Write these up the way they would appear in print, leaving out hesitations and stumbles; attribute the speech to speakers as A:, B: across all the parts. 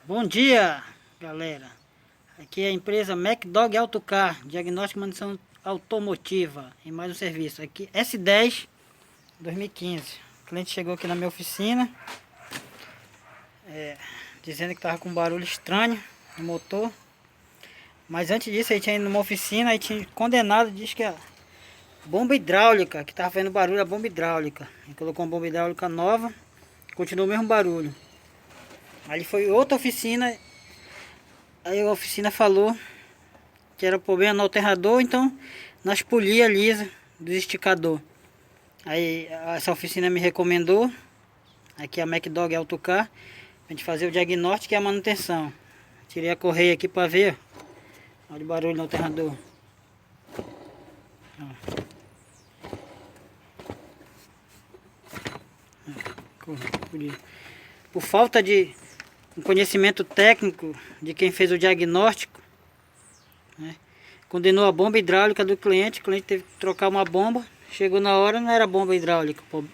A: Bom dia, galera. Aqui é a empresa MacDog Autocar, diagnóstico e manutenção automotiva, em mais um serviço. Aqui S10 2015. O cliente chegou aqui na minha oficina, dizendo que estava com um barulho estranho no motor. Mas antes disso, ele tinha ido numa oficina e tinha condenado, diz que a bomba hidráulica, que estava fazendo barulho, a bomba hidráulica. Ele colocou uma bomba hidráulica nova, continuou o mesmo barulho. Aí foi outra oficina. Aí a oficina falou que era problema no alternador, então nas polias lisa do esticador. Aí essa oficina me recomendou, aqui a MacDog Autocar, a gente fazer o diagnóstico e a manutenção. Tirei a correia aqui para ver. Olha o barulho no alternador. Por falta de conhecimento técnico de quem fez o diagnóstico, né, condenou a bomba hidráulica do cliente. O cliente teve que trocar uma bomba. Chegou na hora, não era bomba hidráulica o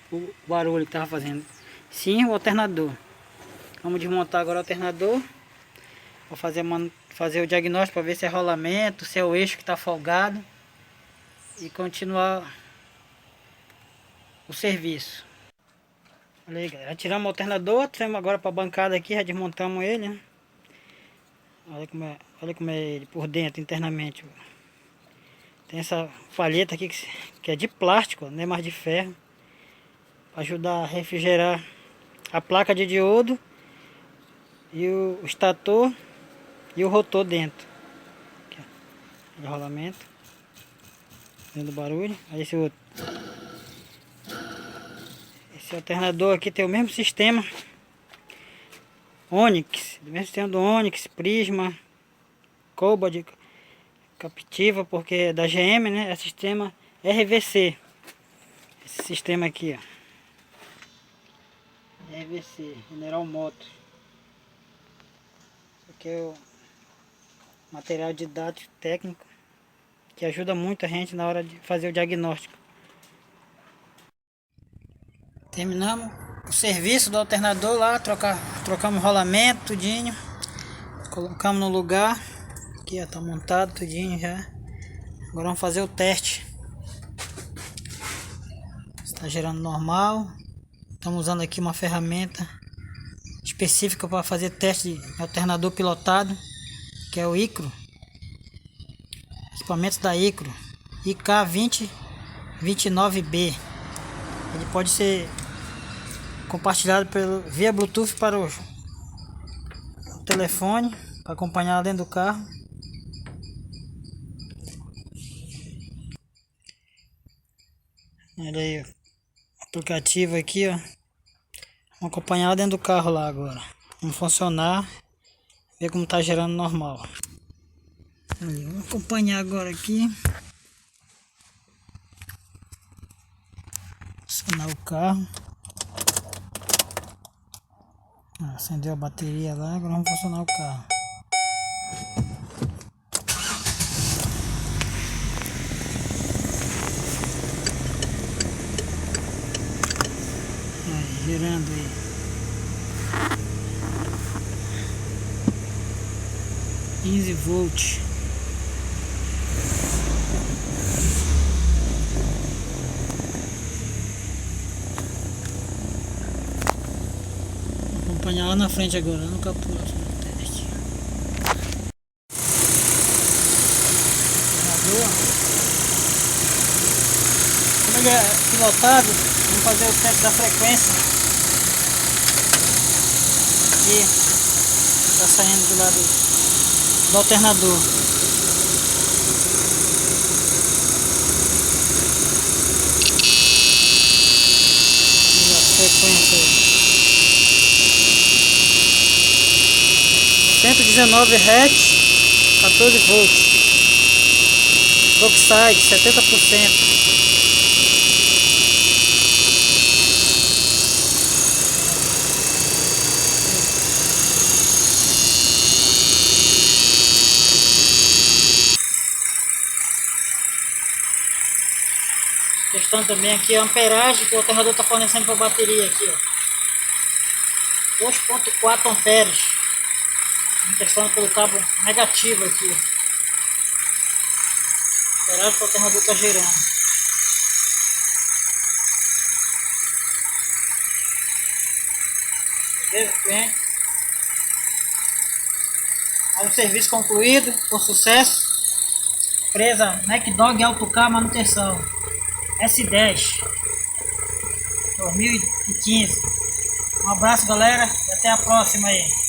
A: barulho que estava fazendo, sim o alternador. Vamos desmontar agora o alternador para fazer o diagnóstico, para ver se é rolamento, se é o eixo que está folgado, e continuar o serviço. Olha aí, galera, já tiramos o alternador, tiramos agora para a bancada aqui, já desmontamos ele, né? Olha como é ele por dentro, internamente. Tem essa palheta aqui que é de plástico, não é mais de ferro, para ajudar a refrigerar a placa de diodo e o estator e o rotor dentro. Aqui, ó, de rolamento, vendo o barulho. Aí esse alternador aqui tem o mesmo sistema Onix, do mesmo sistema do Onix, Prisma, Cobalt, Captiva, porque é da GM, né? É sistema RVC. Esse sistema aqui, ó, RVC, General Motors. Isso aqui é o material didático técnico que ajuda muito a gente na hora de fazer o diagnóstico. Terminamos o serviço do alternador lá, trocamos o rolamento, tudinho, colocamos no lugar. Aqui ó, tá montado tudinho já. Agora vamos fazer o teste. Está gerando normal. Estamos usando aqui uma ferramenta específica para fazer teste de alternador pilotado, que é o ICRO. Equipamentos da ICRO IK2029B. Ele pode ser compartilhado via Bluetooth para o telefone, para acompanhar lá dentro do carro. Olha aí o aplicativo aqui, ó. Vamos acompanhar lá dentro do carro lá agora. Vamos funcionar, ver como tá gerando normal. Vamos acompanhar agora aqui. Funcionar o carro. Acendeu a bateria lá, agora vamos funcionar o carro. Aí, girando aí. 15 volts. Vou acompanhar lá na frente agora, no capô. Teste. Como ele é pilotado, vamos fazer o teste da frequência. Aqui está saindo do lado do alternador. E a frequência aí. 119 Hz, 14 volts. Dockside 70%. Testando também aqui a amperagem que o alternador está fornecendo para a bateria aqui, ó. 2.4 amperes. testando pelo cabo negativo aqui. Esperar que o alternador está girando. Beleza, cliente? Aí o serviço concluído, com sucesso. Empresa MacDog Autocar Manutenção S10 2015. Um abraço, galera, e até a próxima aí.